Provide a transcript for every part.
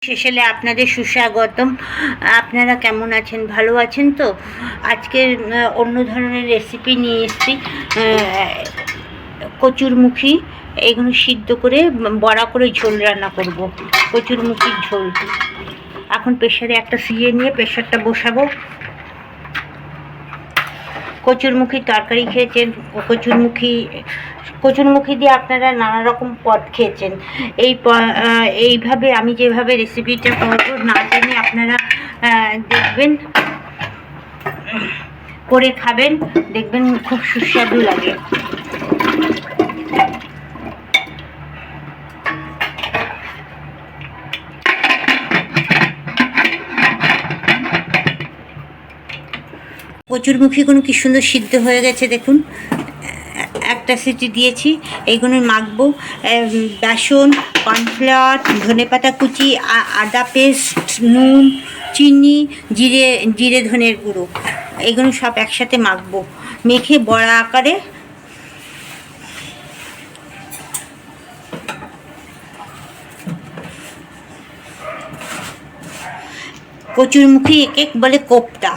শেষেলে আপনাদের সুস্বাগতম। আপনারা কেমন আছেন? ভালো আছেন তো? আজকে অন্য ধরনের রেসিপি নিয়ে এসেছি। কচুরমুখী এগুলো সিদ্ধ করে বড়া করে ঝোল রান্না করব। কচুরমুখীর ঝোল। এখন প্রেশারে একটা সিয়ে নিয়ে প্রেশারটা বসাবো। কচুরমুখীর তরকারি খেয়েছেন, কচুরমুখী দিয়ে আপনারা নানা রকম পদ খেয়েছেন। এইভাবে আমি যেভাবে রেসিপিটা করবো না জেনে আপনারা দেখবেন, করে খাবেন, দেখবেন খুব সুস্বাদু লাগে। কচুরমুখীগুলো কি সুন্দর সিদ্ধ হয়ে গেছে দেখুন। একটা সিটি দিয়েছি। এইগুলো মাখবো। বেসন, কর্নফ্লাওয়ার, ধনেপাতা কুচি, আদা পেস্ট, নুন, চিনি, জিরে ধনের গুঁড়ো, এগুলো সব একসাথে মাখবো। মেখে বড়া আকারে কচুরমুখী একে বলে কোপ্তা।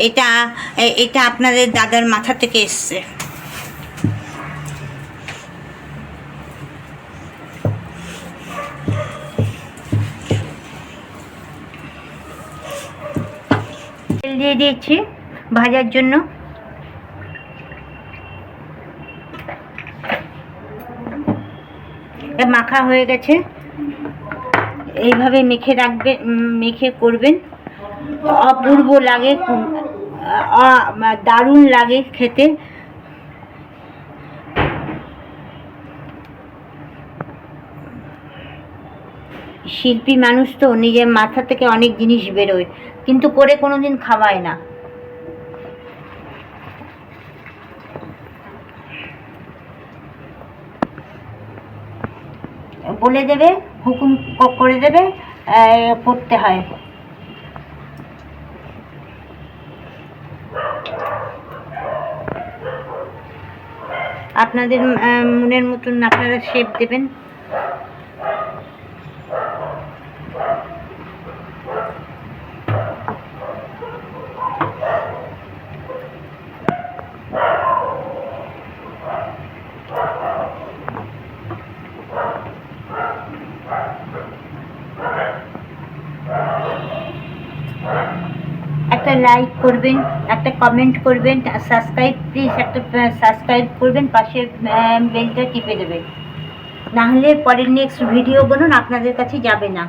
এটা আপনাদের দাদার মাথা থেকে এসছে। তেল দিয়ে দিয়েছি ভাজার জন্য। মাখা হয়ে গেছে। এইভাবে মেখে রাখবেন, মেখে করবেন। অপূর্ব লাগে, দারুণ লাগে খেতে। শিল্পী মানুষ তো, নিজের মাথা থেকে অনেক জিনিস বেরোয়, কিন্তু করে কোনোদিন খাওয়ায় না। বলে দেবে, হুকুম করে দেবে, করতে হয়। আপনাদের মনের মতন আপনারা শেপ দেবেন। একটা লাইক করবেন, একটা কমেন্ট করবেন, সাবস্ক্রাইব প্লিজ একটা সাবস্ক্রাইব করবেন, পাশে বেলটা টিপে দেবেন, নাহলে পরের নেক্সট ভিডিওগুলো আপনাদের কাছে যাবে না।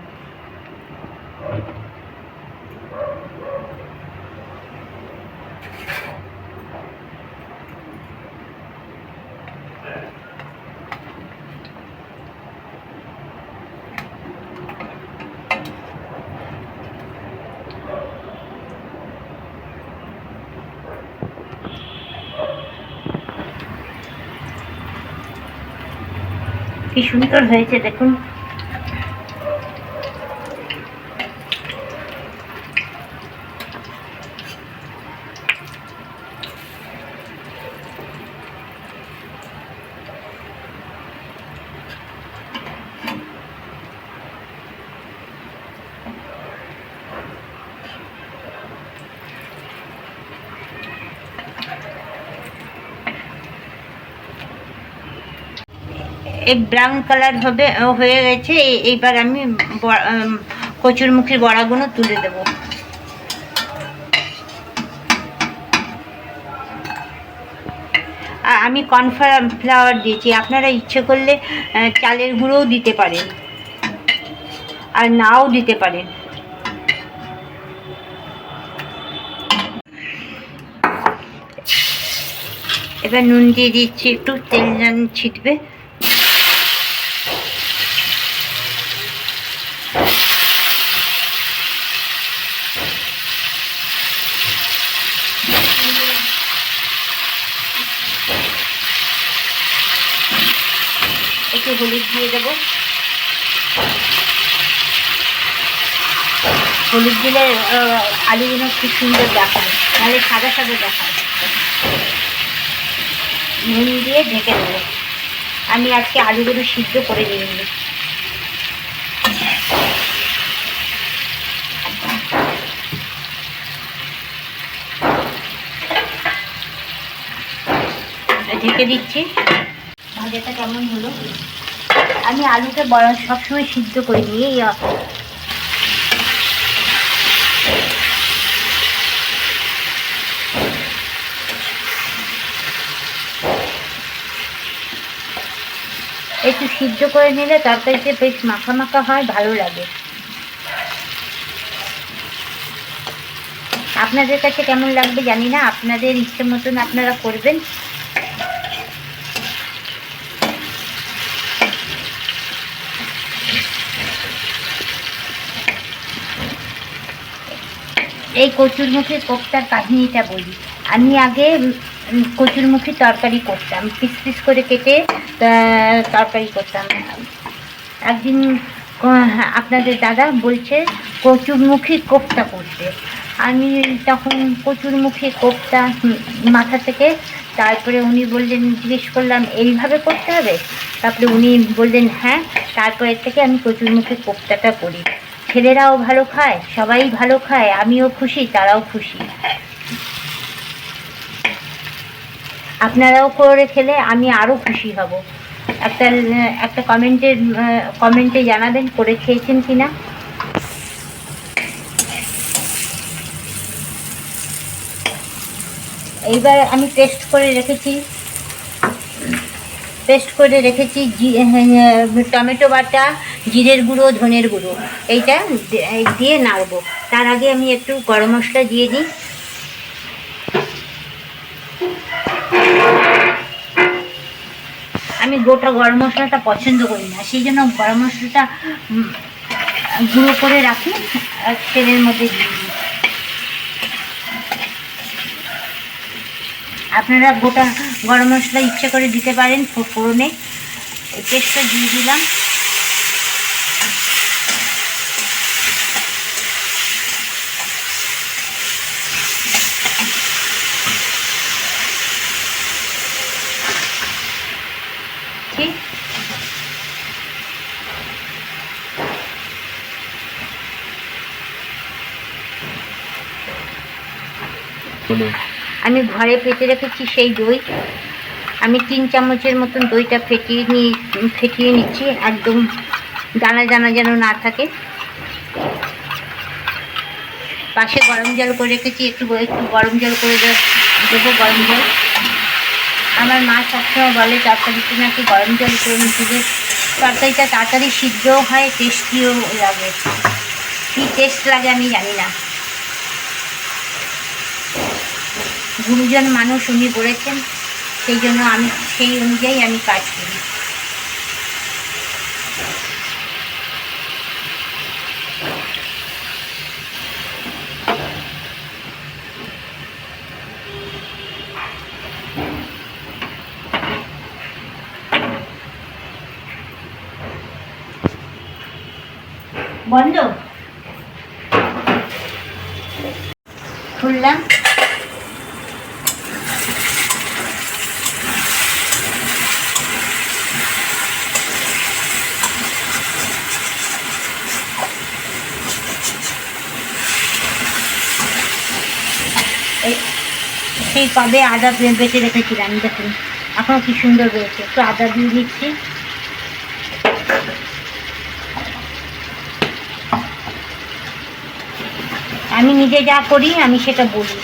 কি সুন্দর হয়েছে দেখুন। এই ব্রাউন কালার হয়ে গেছে। এইবার আমি কচুরমুখীর বড়াগুলো তুলে দেব। আমি কর্নফ্লাওয়ার দিয়েছি, আপনারা ইচ্ছে করলে চালের গুঁড়োও দিতে পারেন আর নাও দিতে পারেন। এবার নুন দিয়ে দিচ্ছি, একটু তেল যেন ছিটবে। একটু হলুদ দিয়ে দেবো। হলুদ দিলে আলুগুলো খুব সুন্দর দেখায়, নাহলে সাদা সাদা দেখায়। নুন দিয়ে ঢেকে দেবো। আমি আজকে আলুগুলো সিদ্ধ করে নিয়ে নিই। ঢেকে দিচ্ছি। ভাজাটা কেমন হলো? আমি আলুটা সবসময় সিদ্ধ করে নিই। একটু সিদ্ধ করে নিলে তরকারিতে বেশ মাখা মাখা হয়, ভালো লাগে। আপনাদের কাছে কেমন লাগবে জানি না, আপনাদের ইচ্ছে মতন আপনারা করবেন। এই কচুরমুখী কোপ্তার কাহিনিটা বলি। আমি আগে কচুরমুখী তরকারি করতাম, পিস পিস করে কেটে তরকারি করতাম। একদিন আপনাদের দাদা বলছে কচুরমুখী কোপ্তা করতে। আমি তখন কচুরমুখী কোপ্তা মাথা থেকে, তারপরে উনি বললেন, জিজ্ঞেস করলাম এইভাবে করতে হবে? তারপরে উনি বললেন হ্যাঁ। তারপরে থেকে আমি কচুরমুখী কোপ্তাটা করি। ছেলেরাও ভালো খায়, সবাই ভালো খায়, আমিও খুশি, তারাও খুশি। আপনারাও করে খেলে আমি আরও খুশি হব। একটা কমেন্টে জানাবেন করে খেয়েছেন কিনা। এইবার আমি পেস্ট করে রেখেছি টমেটো বাটা, জিরের গুঁড়ো, ধনের গুঁড়ো, এইটা দিয়ে নাড়বো। তার আগে আমি একটু গরম মশলা দিয়ে দিই। আমি গোটা গরম মশলাটা পছন্দ করি না, সেই জন্য গরম মশলাটা গুঁড়ো করে রাখি, তেলের মধ্যে দিয়ে দিই। আপনারা গোটা গরম মশলা ইচ্ছে করে দিতে পারেন ফোড়নে। পেস্টটা দিয়ে দিলাম। ঠিক আমি ঘরে ফেটে রেখেছি সেই দই। আমি 3 চামচের মতন দইটা ফেটিয়ে নিচ্ছি, একদম দানা দানা যেন না থাকে। পাশে গরম জল করে রেখেছি, একটু গরম জল করে দেবো। গরম জল আমার মা সবসময় বলে তরকারিতে নাকি গরম জল করে দিলে তরকারিটা তাড়াতাড়ি সিদ্ধও হয়, টেস্টিও লাগে। কী টেস্ট লাগে আমি জানি না, গুরুজন মানুষ উনি বলেছেন, সেই জন্য আমি সেই অনুযায়ী আমি কাজ করি। বন্ধ খুললাম। সেই কবে আদা বেটে রেখেছিলাম, দেখুন এখনও কি সুন্দর রয়েছে। একটু আদা দিয়ে দিচ্ছি। আমি নিজে যা করি আমি সেটা বলি।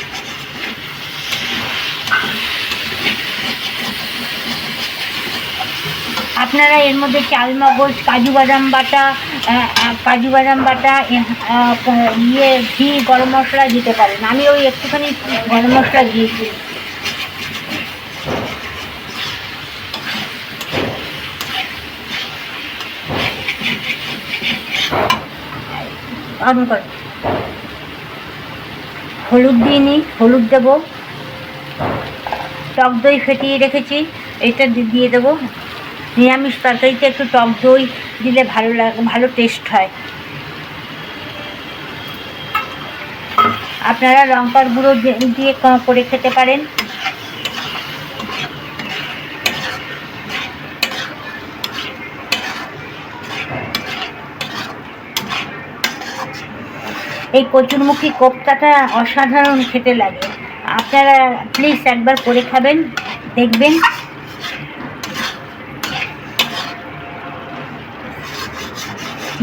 আপনারা এর মধ্যে চালমগজ, কাজু বাদাম বাটা ঘি, গরম মশলা দিতে পারেন। আমি ওই একটুখানি গরম মশলা দিয়েছি। হলুদ দিয়ে নিই, হলুদ দেবো। টক দই ফেটিয়ে রেখেছি, এটা দিয়ে দেবো। নিরামিষ তরকারিতে একটু টক দই দিলে ভালো টেস্ট হয়। আপনারা লঙ্কার গুঁড়ো দিয়ে করে খেতে পারেন। এই কচুরমুখী কোপ্তাটা অসাধারণ খেতে লাগে। আপনারা প্লিজ একবার করে খাবেন, দেখবেন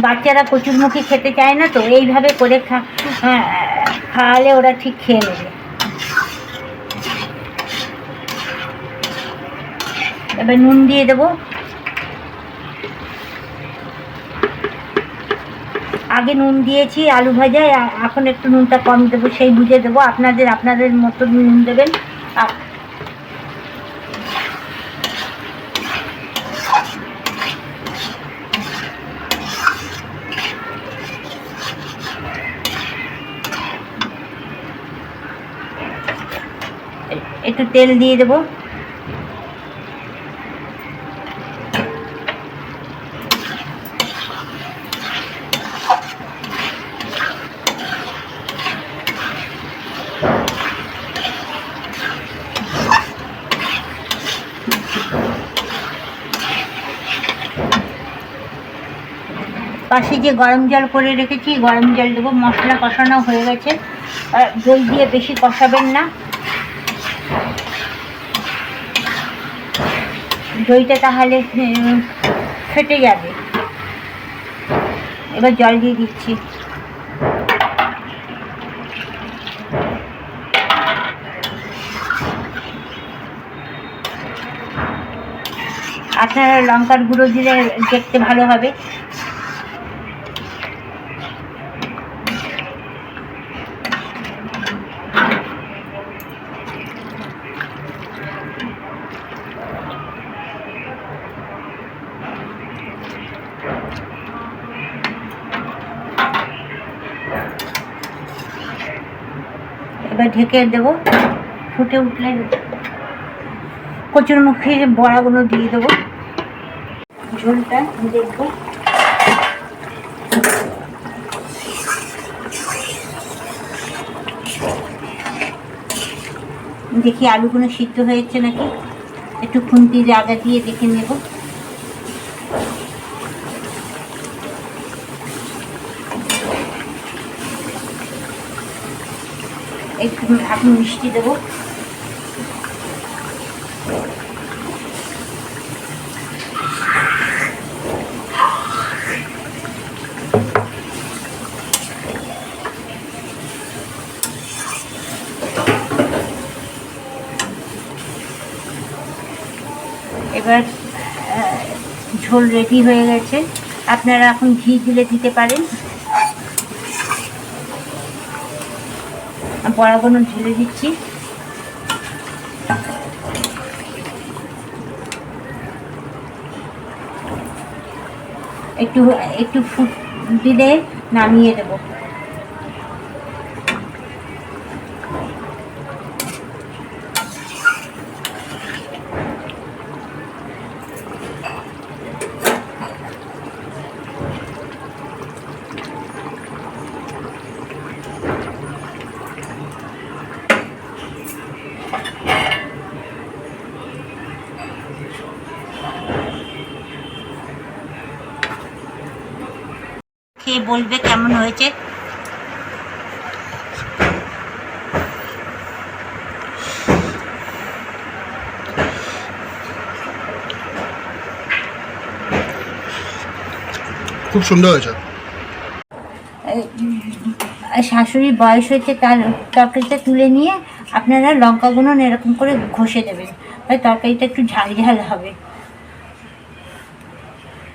বাচ্চারা কচুরমুখী খেতে চায় না, তো এইভাবে করে খাওয়ালে ওরা ঠিক খেয়ে নেবে। এবার নুন দিয়ে দেবো। আগে নুন দিয়েছি আলু ভাজায়, এখন একটু নুনটা কম দেবো, সেই বুঝে দেবো। আপনাদের মতো নুন দেবেন। আর একটু তেল দিয়ে দেবো। পাশে যে গরম জল করে রেখেছি, গরম জল দেবো। মশলা কষানো হয়ে গেছে, দই দিয়ে বেশি কষাবেন না, দইটা তাহলে ফেটে যাবে। এবার জল দিয়ে দিচ্ছি। আপনারা লঙ্কার গুঁড়ো দিলে দেখতে ভালো হবে। এবার ঢেকে দেবো। ফুটে উঠলে কচুরমুখীর বড়াগুলো দিয়ে দেবো। ঝোলটা দেখবো। দেখি আলুগুলো সিদ্ধ হয়েছে নাকি, একটু খুন্তি জায়গা দিয়ে দেখে নেব। একটু এখন মিষ্টি দেবো। এবার ঝোল রেডি হয়ে গেছে। আপনারা এখন ঘি দিলে দিতে পারেন। বড়াগুলো ঢেলে দিচ্ছি। একটু একটু ফুট দিলে নামিয়ে দেবো। খেয়ে বলবে কেমন হয়েছে। খুব সুন্দর হয়েছে। শাশুড়ির বয়স হয়েছে, তার তরকারিটা তুলে নিয়ে আপনারা লঙ্কাগুলো এরকম করে ঘষে দেবেন, তাই তরকারিটা একটু ঝাল ঝাল হবে।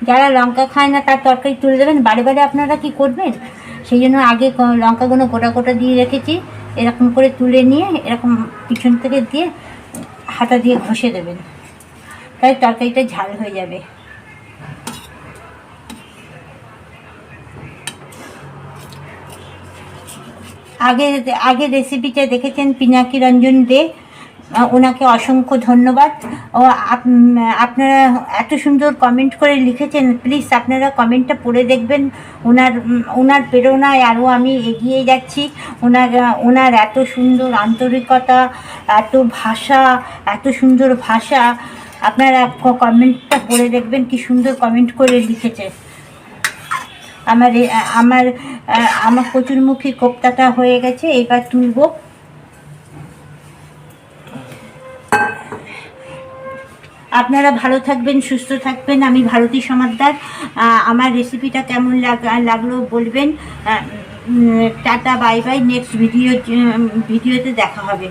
যারা লঙ্কা খায় না তার তরকারি তুলে দেবেন। বারে বারে আপনারা কি করবেন, সেই জন্য আগে লঙ্কাগুলো গোটা গোটা দিয়ে রেখেছি, এরকম করে তুলে নিয়ে এরকম পিছন থেকে দিয়ে হাতা দিয়ে ঘষে দেবেন, তাই তরকারিটা ঝাল হয়ে যাবে। আগে রেসিপিটা দেখেছেন পিনাকি রঞ্জন দে, ওনাকে অসংখ্য ধন্যবাদ। ও আপনারা এত সুন্দর কমেন্ট করে লিখেছেন, প্লিজ আপনারা কমেন্টটা পড়ে দেখবেন। ওনার প্রেরণায় আরও আমি এগিয়ে যাচ্ছি। ওনার এত সুন্দর আন্তরিকতা, এত ভাষা, এত সুন্দর ভাষা, আপনারা কমেন্টটা পড়ে দেখবেন কি সুন্দর কমেন্ট করে লিখেছে। আমার কচুরমুখী কোপ্তাটা হয়ে গেছে, এবার তুলব। আপনারা ভালো থাকবেন, সুস্থ থাকবেন। আমি ভারতী সমাদ্দার। আমার রেসিপিটা কেমন লাগলো বলবেন। Tata, bye bye. নেক্সট ভিডিওতে দেখা হবে।